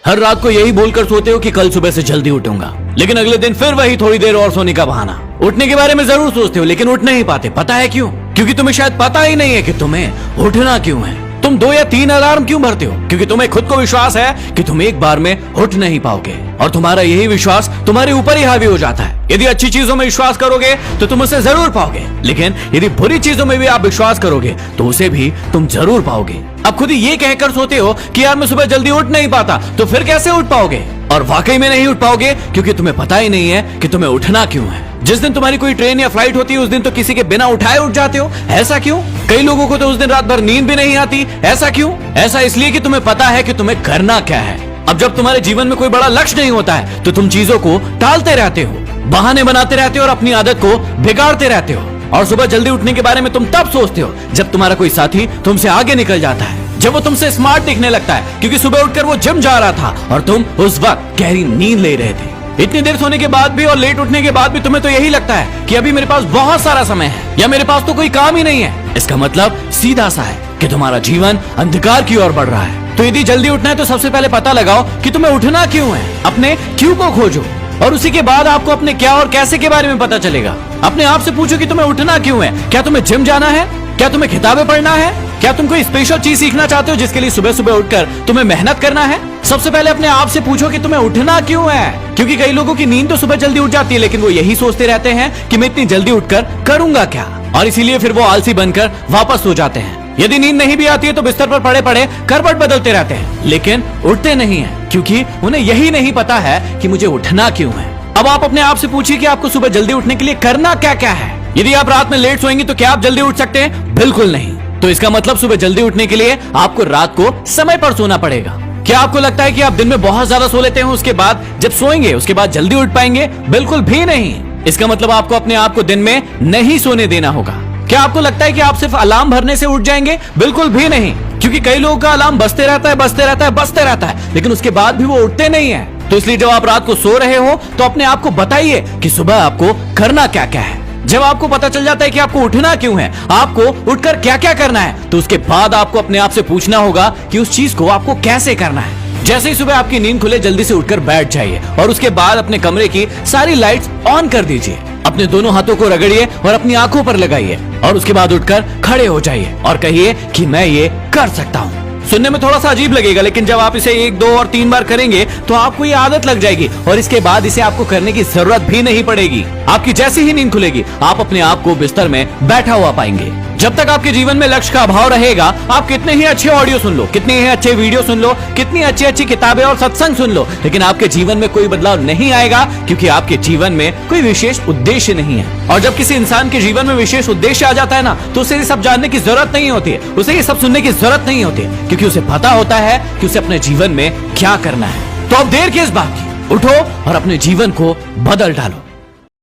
हर रात को यही बोलकर सोते हो कि कल सुबह से जल्दी उठूंगा, लेकिन अगले दिन फिर वही थोड़ी देर और सोने का बहाना। उठने के बारे में जरूर सोचते हो लेकिन उठ नहीं पाते। पता है क्यों? क्योंकि तुम्हें शायद पता ही नहीं है कि तुम्हें उठना क्यों है। तुम 2 या 3 अलार्म क्यों भरते हो? क्योंकि तुम्हें खुद को विश्वास है कि तुम एक बार में उठ नहीं पाओगे, और तुम्हारा यही विश्वास तुम्हारे ऊपर ही हावी हो जाता है। यदि अच्छी चीजों में विश्वास करोगे तो तुम उसे जरूर पाओगे, लेकिन यदि बुरी चीजों में भी आप विश्वास करोगे तो उसे भी तुम जरूर पाओगे। अब खुद ही ये कहकर सोते हो कि यार मैं सुबह जल्दी उठ नहीं पाता, तो फिर कैसे उठ पाओगे? और वाकई में नहीं उठ पाओगे क्योंकि तुम्हें पता ही नहीं है कि तुम्हें उठना क्यों है। जिस दिन तुम्हारी कोई ट्रेन या फ्लाइट होती है उस दिन तो किसी के बिना उठाए उठ जाते हो। ऐसा क्यों? कई लोगों को तो उस दिन रात भर नींद भी नहीं आती। ऐसा क्यों? ऐसा इसलिए कि तुम्हें पता है कि तुम्हें करना क्या है। अब जब तुम्हारे जीवन में कोई बड़ा लक्ष्य नहीं होता है तो तुम चीजों को टालते रहते हो, बहाने बनाते रहते हो और अपनी आदत को बिगाड़ते रहते हो। और सुबह जल्दी उठने के बारे में तुम तब सोचते हो जब तुम्हारा कोई साथी तुमसे आगे निकल जाता है, जब वो तुमसे स्मार्ट दिखने लगता है क्योंकि सुबह उठकर वो जिम जा रहा था और तुम उस वक्त गहरी नींद ले रहे थे। इतनी देर सोने के बाद भी और लेट उठने के बाद भी तुम्हें तो यही लगता है कि अभी मेरे पास बहुत सारा समय है या मेरे पास तो कोई काम ही नहीं है। इसका मतलब सीधा सा है कि तुम्हारा जीवन अंधकार की ओर बढ़ रहा है। तो यदि जल्दी उठना है तो सबसे पहले पता लगाओ कि तुम्हें उठना क्यों है। अपने क्यों को खोजो और उसी के बाद आपको अपने क्या और कैसे के बारे में पता चलेगा। अपने आप से पूछो कि तुम्हें उठना क्यों है। क्या तुम्हें जिम जाना है? क्या तुम्हें किताबें पढ़ना है? क्या तुम कोई स्पेशल चीज सीखना चाहते हो जिसके लिए सुबह सुबह उठकर तुम्हें मेहनत करना है? सबसे पहले अपने आप से पूछो कि तुम्हें उठना क्यों है। क्योंकि कई लोगों की नींद तो सुबह जल्दी उठ जाती है लेकिन वो यही सोचते रहते हैं कि मैं इतनी जल्दी उठकर करूंगा क्या, और इसीलिए फिर वो आलसी बनकर वापस सो जाते हैं। यदि नींद नहीं भी आती है तो बिस्तर पर पड़े पड़े करवट बदलते रहते हैं लेकिन उठते नहीं है क्योंकि उन्हें यही नहीं पता है कि मुझे उठना क्यों है। अब आप अपने आप से पूछिए कि आपको सुबह जल्दी उठने के लिए करना क्या क्या है। यदि आप रात में लेट सोएंगे तो क्या आप जल्दी उठ सकते हैं? बिल्कुल नहीं। तो इसका मतलब सुबह जल्दी उठने के लिए आपको रात को समय पर सोना पड़ेगा। क्या आपको लगता है कि आप दिन में बहुत ज्यादा सो लेते हैं उसके बाद जब सोएंगे उसके बाद जल्दी उठ पाएंगे? बिल्कुल भी नहीं। इसका मतलब आपको अपने आप को दिन में नहीं सोने देना होगा। क्या आपको लगता है कि आप सिर्फ अलार्म भरने से उठ जाएंगे? बिल्कुल भी नहीं, क्योंकि कई लोगों का अलार्म बजते रहता है बजते रहता है बजते रहता है लेकिन उसके बाद भी वो उठते नहीं है। तो इसलिए जब आप रात को सो रहे हो तो अपने आप को बताइए कि सुबह आपको करना क्या क्या है। जब आपको पता चल जाता है कि आपको उठना क्यों है, आपको उठकर क्या क्या करना है, तो उसके बाद आपको अपने आप से पूछना होगा कि उस चीज को आपको कैसे करना है। जैसे ही सुबह आपकी नींद खुले जल्दी से उठकर बैठ जाइए और उसके बाद अपने कमरे की सारी लाइट्स ऑन कर दीजिए। अपने दोनों हाथों को रगड़िए और अपनी आंखों पर लगाइए और उसके बाद उठकर खड़े हो जाइए और कहिए कि मैं ये कर सकता हूँ। सुनने में थोड़ा सा अजीब लगेगा लेकिन जब आप इसे 1, 2 और 3 बार करेंगे तो आपको ये आदत लग जाएगी और इसके बाद इसे आपको करने की जरूरत भी नहीं पड़ेगी। आपकी जैसी ही नींद खुलेगी आप अपने आप को बिस्तर में बैठा हुआ पाएंगे। जब तक आपके जीवन में लक्ष्य का अभाव रहेगा आप कितने ही अच्छे ऑडियो सुन लो, कितने ही अच्छे वीडियो सुन लो, कितनी अच्छी अच्छी किताबें और सत्संग सुन लो, लेकिन आपके जीवन में कोई बदलाव नहीं आएगा क्योंकि आपके जीवन में कोई विशेष उद्देश्य नहीं है। और जब किसी इंसान के जीवन में विशेष उद्देश्य आ जाता है ना तो उसे ये सब जानने की जरूरत नहीं होती है, उसे ये सब सुनने की जरूरत नहीं होती है क्योंकि उसे पता होता है कि उसे अपने जीवन में क्या करना है। तो अब देर किस बात की, उठो और अपने जीवन को बदल डालो।